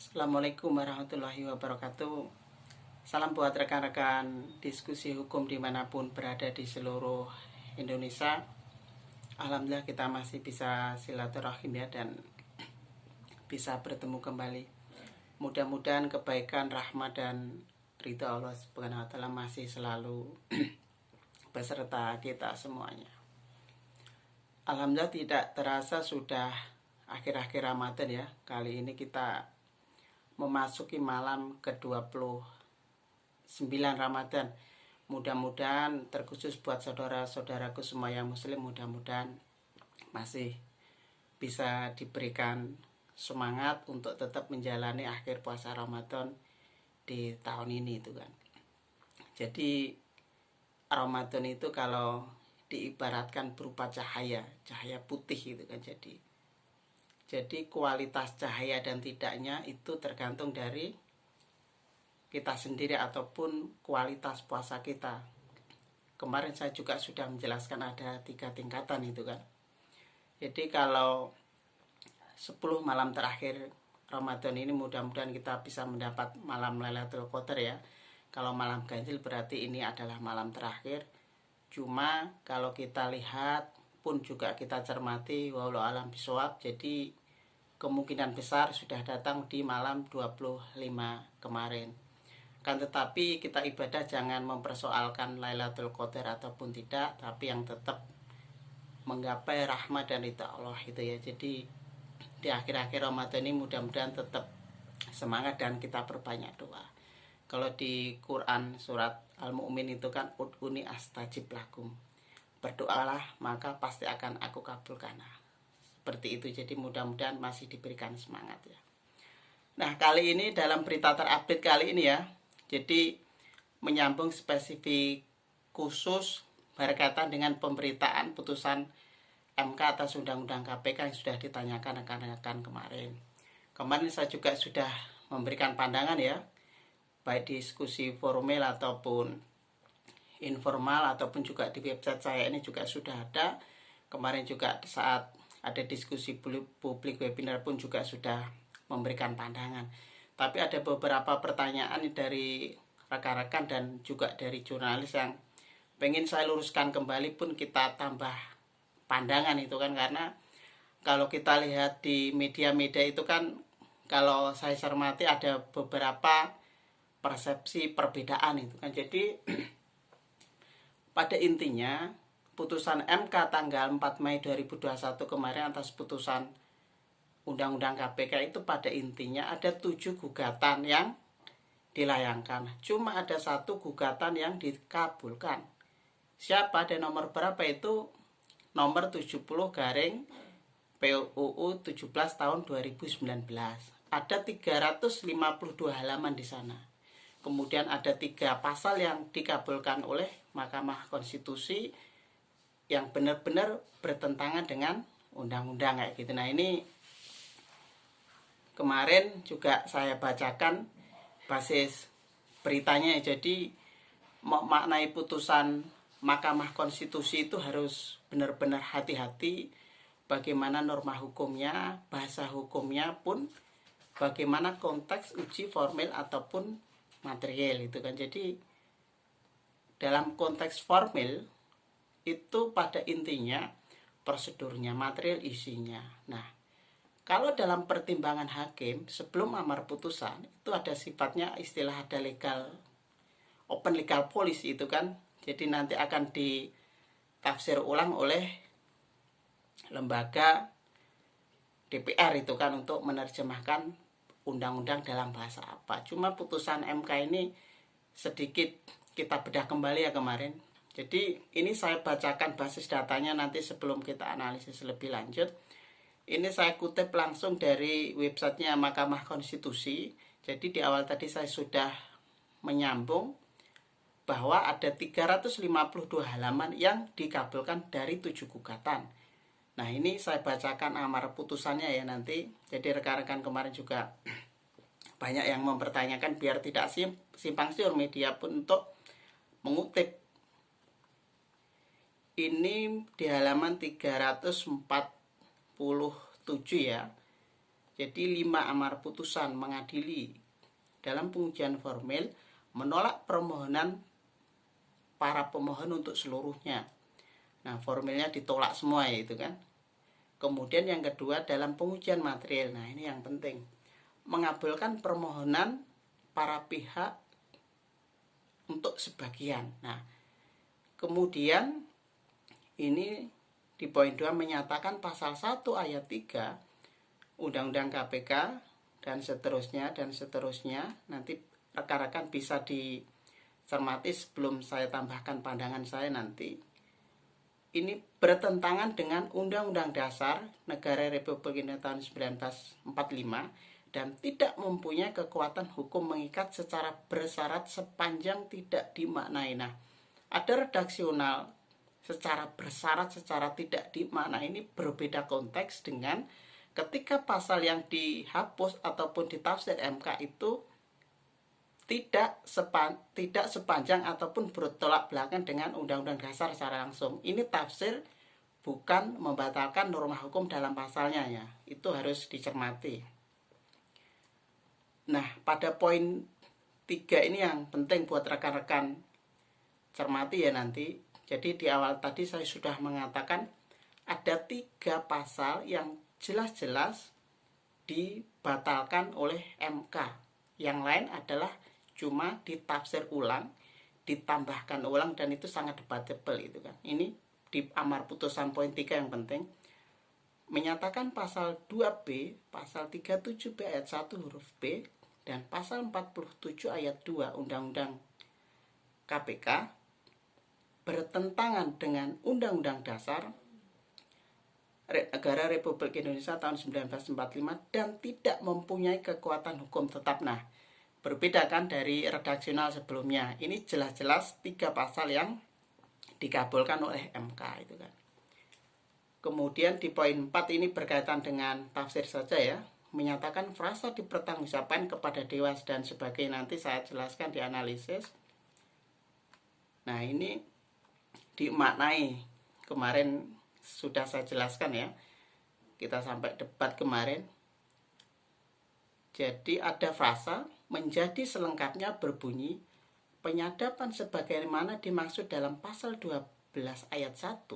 Assalamualaikum warahmatullahi wabarakatuh. Salam buat rekan-rekan diskusi hukum dimanapun berada di seluruh Indonesia. Alhamdulillah kita masih bisa silaturahim ya, dan bisa bertemu kembali. Mudah-mudahan kebaikan, rahmat, dan ridha Allah Subhanahu wa Ta'ala masih selalu beserta kita semuanya. Alhamdulillah tidak terasa sudah akhir-akhir Ramadan ya. Kali ini kita memasuki malam ke-29 Ramadan. Mudah-mudahan terkhusus buat saudara-saudaraku semua yang muslim, mudah-mudahan masih bisa diberikan semangat untuk tetap menjalani akhir puasa Ramadan di tahun ini itu kan. Jadi Ramadan itu kalau diibaratkan berupa cahaya putih itu kan. Jadi kualitas cahaya dan tidaknya itu tergantung dari kita sendiri ataupun kualitas puasa kita. Kemarin saya juga sudah menjelaskan ada 3 tingkatan itu kan. Jadi kalau 10 malam terakhir Ramadan ini mudah-mudahan kita bisa mendapat malam Lailatul Qadar ya. Kalau malam ganjil berarti ini adalah malam terakhir. Cuma kalau kita lihat pun juga kita cermati wallahu alam bisawab, jadi kemungkinan besar sudah datang di malam 25 kemarin. Kan tetapi kita ibadah jangan mempersoalkan Lailatul Qadar ataupun tidak, tapi yang tetap menggapai rahmat dan ridha Allah itu ya. Jadi di akhir-akhir Ramadan ini mudah-mudahan tetap semangat dan kita perbanyak doa. Kalau di Quran surat Al-Mu'min itu kan ud'uni astajib lakum, berdoalah maka pasti akan aku kabulkan. Seperti itu, jadi mudah-mudahan masih diberikan semangat ya. Nah kali ini dalam berita terupdate kali ini ya, jadi menyambung spesifik khusus berkaitan dengan pemberitaan putusan MK atas Undang-Undang KPK yang sudah ditanyakan rekan-rekan kemarin. Kemarin saya juga sudah memberikan pandangan ya, baik diskusi formal ataupun informal ataupun juga di website saya ini juga sudah ada. Kemarin juga saat ada diskusi publik webinar pun juga sudah memberikan pandangan. Tapi ada beberapa pertanyaan dari rekan-rekan dan juga dari jurnalis yang pengen saya luruskan kembali pun kita tambah pandangan itu kan. Karena kalau kita lihat di media-media itu kan, kalau saya cermati ada beberapa persepsi perbedaan itu kan. Jadi pada intinya putusan MK tanggal 4 Mei 2021 kemarin atas putusan Undang-Undang KPK itu pada intinya ada 7 gugatan yang dilayangkan. Cuma ada 1 gugatan yang dikabulkan. Siapa dan nomor berapa itu? Nomor 70 garing PUU 17 tahun 2019. Ada 352 halaman di sana. Kemudian ada 3 pasal yang dikabulkan oleh Mahkamah Konstitusi yang benar-benar bertentangan dengan undang-undang kayak gitu. Nah ini kemarin juga saya bacakan basis beritanya. Jadi memaknai putusan Mahkamah Konstitusi itu harus benar-benar hati-hati, bagaimana norma hukumnya, bahasa hukumnya pun, bagaimana konteks uji formil ataupun material itu kan. Jadi dalam konteks formil itu pada intinya prosedurnya, material isinya. Nah kalau dalam pertimbangan hakim sebelum amar putusan itu ada sifatnya istilah ada open legal policy itu kan. Jadi nanti akan ditafsir ulang oleh lembaga DPR itu kan untuk menerjemahkan undang-undang dalam bahasa apa. Cuma putusan MK ini sedikit kita bedah kembali ya kemarin. Jadi ini saya bacakan basis datanya nanti sebelum kita analisis lebih lanjut. Ini saya kutip langsung dari websitenya Mahkamah Konstitusi. Jadi di awal tadi saya sudah menyambung bahwa ada 352 halaman yang dikabulkan dari 7 gugatan. Nah ini saya bacakan amar putusannya ya nanti. Jadi rekan-rekan kemarin juga banyak yang mempertanyakan, biar tidak simpang siur media pun untuk mengutip. Ini di halaman 347 ya. Jadi 5 amar putusan mengadili dalam pengujian formil menolak permohonan para pemohon untuk seluruhnya. Nah, formilnya ditolak semua ya itu kan. Kemudian yang kedua dalam pengujian material. Nah, ini yang penting. Mengabulkan permohonan para pihak untuk sebagian. Nah, kemudian ini di poin 2 menyatakan pasal 1 ayat 3 Undang-Undang KPK dan seterusnya. Nanti rekan-rekan bisa dicermati sebelum saya tambahkan pandangan saya nanti. Ini bertentangan dengan Undang-Undang Dasar Negara Republik Indonesia tahun 1945 dan tidak mempunyai kekuatan hukum mengikat secara bersyarat sepanjang tidak dimaknai. Nah, ada redaksional secara bersyarat, secara tidak dimaknai, ini berbeda konteks dengan ketika pasal yang dihapus ataupun ditafsir MK itu tidak sepanjang ataupun bertolak belakang dengan Undang-Undang Dasar secara langsung. Ini tafsir, bukan membatalkan norma hukum dalam pasalnya ya. Itu harus dicermati. Nah, pada poin 3 ini yang penting buat rekan-rekan cermati ya nanti. Jadi di awal tadi saya sudah mengatakan ada 3 pasal yang jelas-jelas dibatalkan oleh MK. Yang lain adalah cuma ditafsir ulang, ditambahkan ulang, dan itu sangat debatable itu kan. Ini di amar putusan poin 3 yang penting menyatakan pasal 2B, pasal 37B ayat 1 huruf B dan pasal 47 ayat 2 Undang-Undang KPK bertentangan dengan Undang-Undang Dasar Negara Republik Indonesia tahun 1945 dan tidak mempunyai kekuatan hukum tetap. Nah, berbeda kan dari redaksional sebelumnya. Ini jelas-jelas 3 pasal yang dikabulkan oleh MK itu kan. Kemudian di poin 4 ini berkaitan dengan tafsir saja ya. Menyatakan frasa dipertanggungjawabkan kepada dewas dan sebagainya, nanti saya jelaskan di analisis. Nah, ini dimaknai. Kemarin sudah saya jelaskan ya. Kita sampai debat kemarin. Jadi ada frasa menjadi selengkapnya berbunyi penyadapan sebagaimana dimaksud dalam pasal 12 ayat 1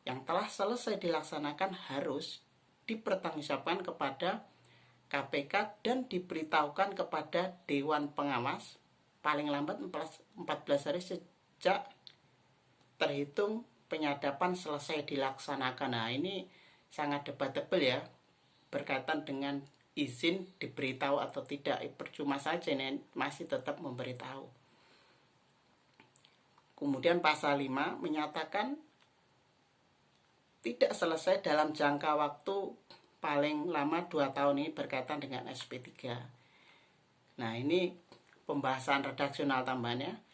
yang telah selesai dilaksanakan harus dipertanggungjawabkan kepada KPK dan diberitahukan kepada Dewan Pengawas paling lambat 14 hari sejak terhitung penyadapan selesai dilaksanakan. Nah, ini sangat debatable ya, berkaitan dengan izin diberitahu atau tidak. Percuma saja ini masih tetap memberitahu. Kemudian pasal 5 menyatakan tidak selesai dalam jangka waktu paling lama 2 tahun, ini berkaitan dengan SP3. Nah, ini pembahasan redaksional tambahannya.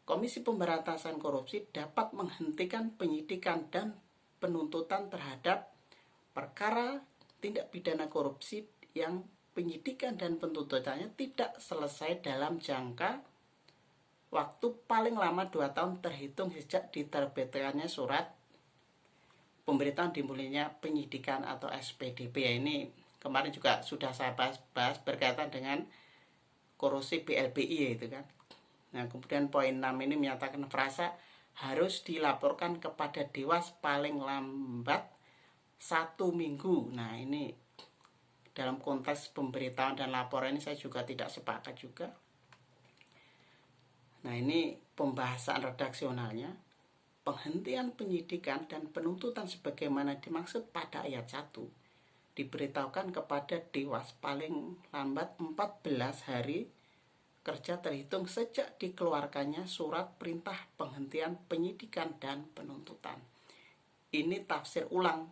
Komisi Pemberantasan Korupsi dapat menghentikan penyidikan dan penuntutan terhadap perkara tindak pidana korupsi yang penyidikan dan penuntutannya tidak selesai dalam jangka waktu paling lama 2 tahun terhitung sejak diterbitkannya surat pemberitahuan dimulainya penyidikan atau SPDP. Ya, ini kemarin juga sudah saya bahas berkaitan dengan korupsi BLBI itu kan. Nah, kemudian poin 6 ini menyatakan frasa harus dilaporkan kepada dewas paling lambat 1 minggu. Nah, ini dalam konteks pemberitahuan dan laporan ini saya juga tidak sepakat juga. Nah, ini pembahasan redaksionalnya. Penghentian penyidikan dan penuntutan sebagaimana dimaksud pada ayat 1 diberitahukan kepada dewas paling lambat 14 hari kerja terhitung sejak dikeluarkannya surat perintah penghentian penyidikan dan penuntutan. Ini tafsir ulang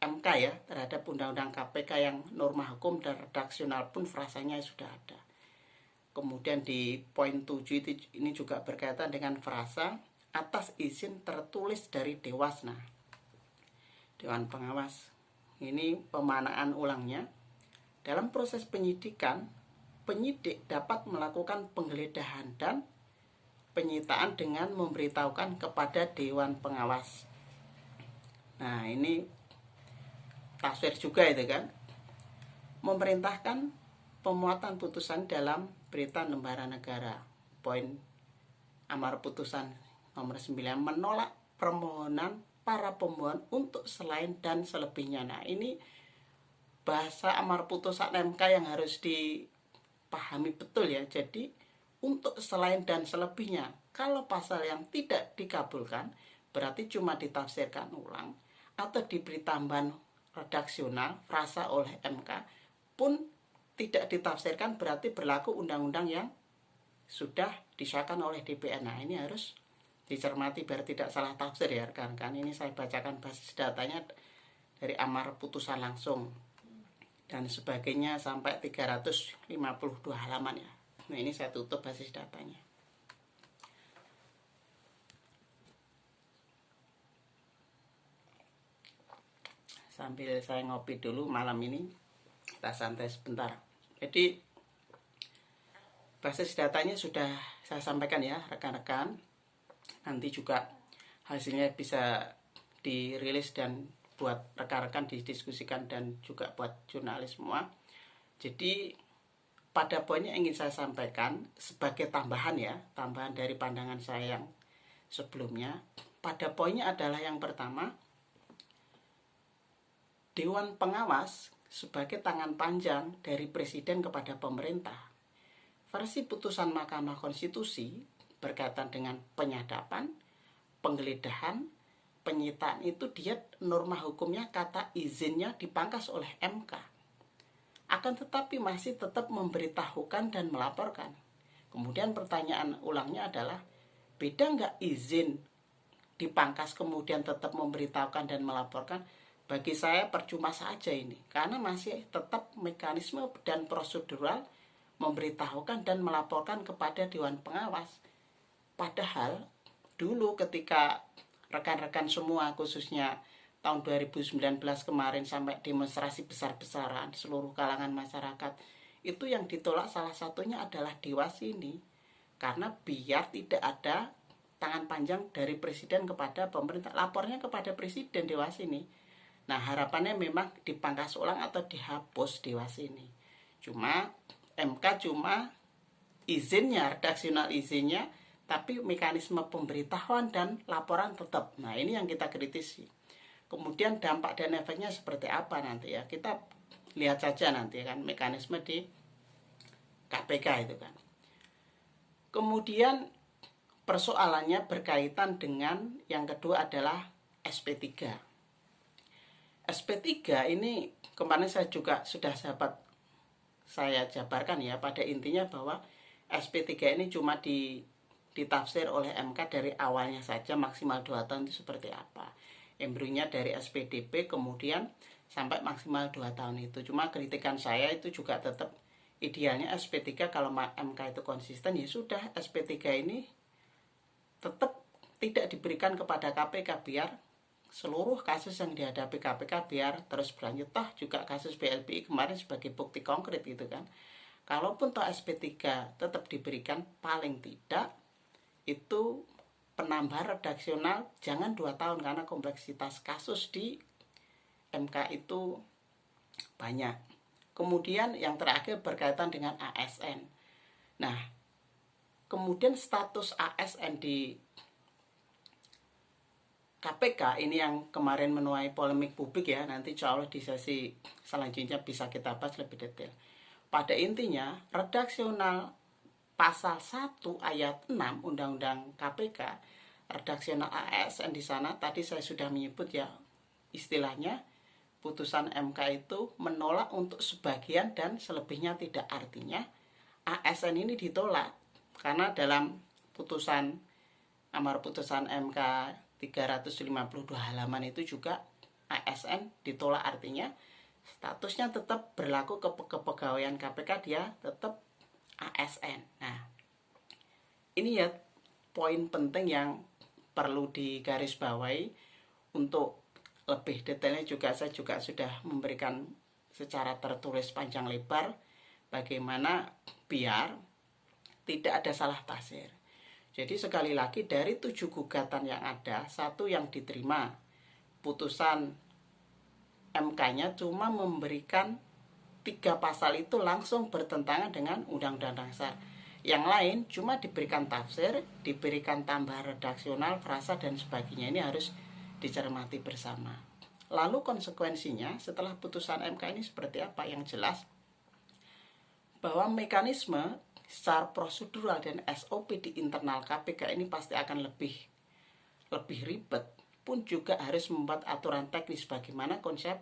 MK ya terhadap Undang-Undang KPK yang norma hukum dan redaksional pun frasanya sudah ada. Kemudian di poin 7 ini juga berkaitan dengan frasa atas izin tertulis dari dewas. Nah, Dewan Pengawas. Ini pemanaan ulangnya. Dalam proses penyidikan, penyidik dapat melakukan penggeledahan dan penyitaan dengan memberitahukan kepada Dewan Pengawas. Nah, ini tafsir juga itu kan. memerintahkan pemuatan putusan dalam berita lembaran negara. Poin amar putusan nomor 9 menolak permohonan para pemohon untuk selain dan selebihnya. Nah, ini bahasa amar putusan MK yang harus dipahami betul ya. Jadi untuk selain dan selebihnya, kalau pasal yang tidak dikabulkan berarti cuma ditafsirkan ulang atau diberi tambahan redaksional frasa oleh MK pun tidak ditafsirkan, berarti berlaku undang-undang yang sudah disahkan oleh DPR. Nah, ini harus dicermati biar tidak salah tafsir ya rekan-rekan. Ini saya bacakan basis datanya dari amar putusan langsung dan sebagainya sampai 352 halaman ya. Nah, ini saya tutup basis datanya. Sambil saya ngopi dulu malam ini, kita santai sebentar. Jadi basis datanya sudah saya sampaikan ya rekan-rekan. Nanti juga hasilnya bisa dirilis dan buat rekan-rekan didiskusikan dan juga buat jurnalis semua. Jadi pada poinnya ingin saya sampaikan sebagai tambahan ya, tambahan dari pandangan saya yang sebelumnya. Pada poinnya adalah yang pertama, Dewan Pengawas sebagai tangan panjang dari Presiden kepada pemerintah. Versi putusan Mahkamah Konstitusi berkaitan dengan penyadapan, penggeledahan, penyitaan itu dia norma hukumnya kata izinnya dipangkas oleh MK. Akan tetapi masih tetap memberitahukan dan melaporkan. Kemudian pertanyaan ulangnya adalah, beda nggak izin dipangkas kemudian tetap memberitahukan dan melaporkan? Bagi saya percuma saja ini, karena masih tetap mekanisme dan prosedural memberitahukan dan melaporkan kepada Dewan Pengawas. Padahal dulu ketika rekan-rekan semua khususnya tahun 2019 kemarin sampai demonstrasi besar-besaran seluruh kalangan masyarakat, itu yang ditolak salah satunya adalah Dewas ini. Karena biar tidak ada tangan panjang dari Presiden kepada pemerintah, lapornya kepada Presiden Dewas ini. Nah, harapannya memang dipangkas ulang atau dihapus Dewas ini. Cuma MK cuma izinnya, redaksional izinnya, tapi mekanisme pemberitahuan dan laporan tetap. Nah, ini yang kita kritisi. Kemudian dampak dan efeknya seperti apa nanti ya, kita lihat saja nanti kan mekanisme di KPK itu kan. Kemudian persoalannya berkaitan dengan yang kedua adalah SP3. SP3 ini kemarin saya juga sudah saya jabarkan ya, pada intinya bahwa SP3 ini cuma ditafsir oleh MK dari awalnya saja, maksimal 2 tahun itu seperti apa. Embrionya dari SPDP kemudian sampai maksimal 2 tahun itu. Cuma kritikan saya itu juga tetap idealnya SP3 kalau MK itu konsisten ya sudah, SP3 ini tetap tidak diberikan kepada KPK biar seluruh kasus yang dihadapi KPK biar terus berlanjut. Toh juga kasus BLBI kemarin sebagai bukti konkret gitu kan. Kalaupun toh SP3 tetap diberikan, paling tidak itu penambahan redaksional jangan 2 tahun karena kompleksitas kasus di MK itu banyak. Kemudian yang terakhir berkaitan dengan ASN. Nah, kemudian status ASN di KPK ini yang kemarin menuai polemik publik ya, nanti insya Allah di sesi selanjutnya bisa kita bahas lebih detail. Pada intinya, redaksional pasal 1 ayat 6 Undang-Undang KPK, redaksional ASN di sana tadi saya sudah menyebut ya, istilahnya putusan MK itu menolak untuk sebagian dan selebihnya tidak, artinya ASN ini ditolak karena dalam putusan amar putusan MK 352 halaman itu juga ASN ditolak, artinya statusnya tetap berlaku kepegawaian KPK, dia tetap ASN. Nah, ini ya poin penting yang perlu digarisbawahi. Untuk lebih detailnya juga saya juga sudah memberikan secara tertulis panjang lebar bagaimana biar tidak ada salah tafsir. Jadi sekali lagi dari 7 gugatan yang ada, 1 yang diterima. Putusan MK-nya cuma memberikan 3 pasal itu langsung bertentangan dengan Undang-Undang Dasar. Yang lain cuma diberikan tafsir, diberikan tambahan redaksional, frasa dan sebagainya. Ini harus dicermati bersama. Lalu konsekuensinya setelah putusan MK ini seperti apa? Yang jelas bahwa mekanisme secara prosedural dan SOP di internal KPK ini pasti akan lebih ribet, pun juga harus membuat aturan teknis bagaimana konsep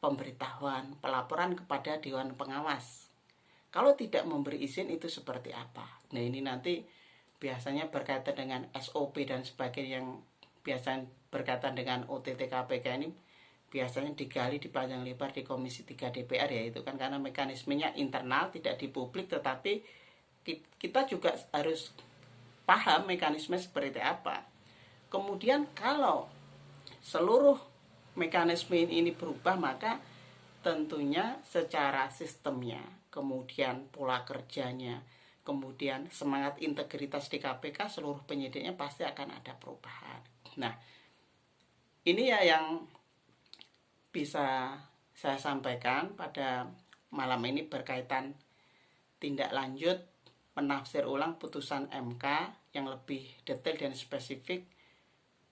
pemberitahuan, pelaporan kepada Dewan Pengawas. Kalau tidak memberi izin itu seperti apa? Nah, ini nanti biasanya berkaitan dengan SOP dan sebagainya yang biasanya berkaitan dengan OTT KPK ini biasanya digali di panjang lebar di Komisi 3 DPR ya, itu kan karena mekanismenya internal tidak di publik, tetapi kita juga harus paham mekanisme seperti apa. Kemudian kalau seluruh mekanisme ini berubah, maka tentunya secara sistemnya, kemudian pola kerjanya, kemudian semangat integritas di KPK seluruh penyidiknya pasti akan ada perubahan. Nah, ini ya yang bisa saya sampaikan pada malam ini berkaitan tindak lanjut menafsir ulang putusan MK yang lebih detail dan spesifik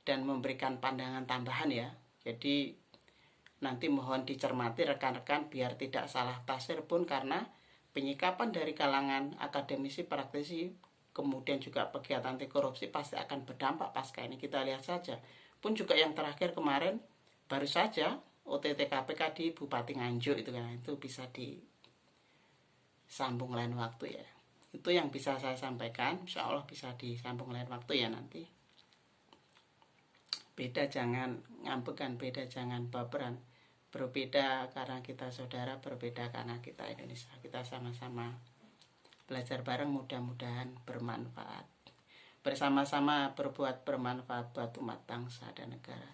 dan memberikan pandangan tambahan ya. Jadi nanti mohon dicermati rekan-rekan biar tidak salah tafsir pun, karena penyikapan dari kalangan akademisi, praktisi, kemudian juga pegiat anti korupsi pasti akan berdampak pasca ini. Kita lihat saja. Pun juga yang terakhir kemarin baru saja OTT KPK di Bupati Nganjuk itu kan, itu bisa disambung lain waktu ya. Itu yang bisa saya sampaikan, insya Allah bisa disambung lain waktu ya nanti. Beda jangan ngambekan, beda jangan baperan. Berbeda karena kita saudara, berbeda karena kita Indonesia. Kita sama-sama belajar bareng, mudah-mudahan bermanfaat. Bersama-sama berbuat bermanfaat buat umat bangsa dan negara.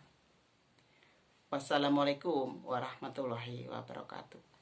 Wassalamualaikum warahmatullahi wabarakatuh.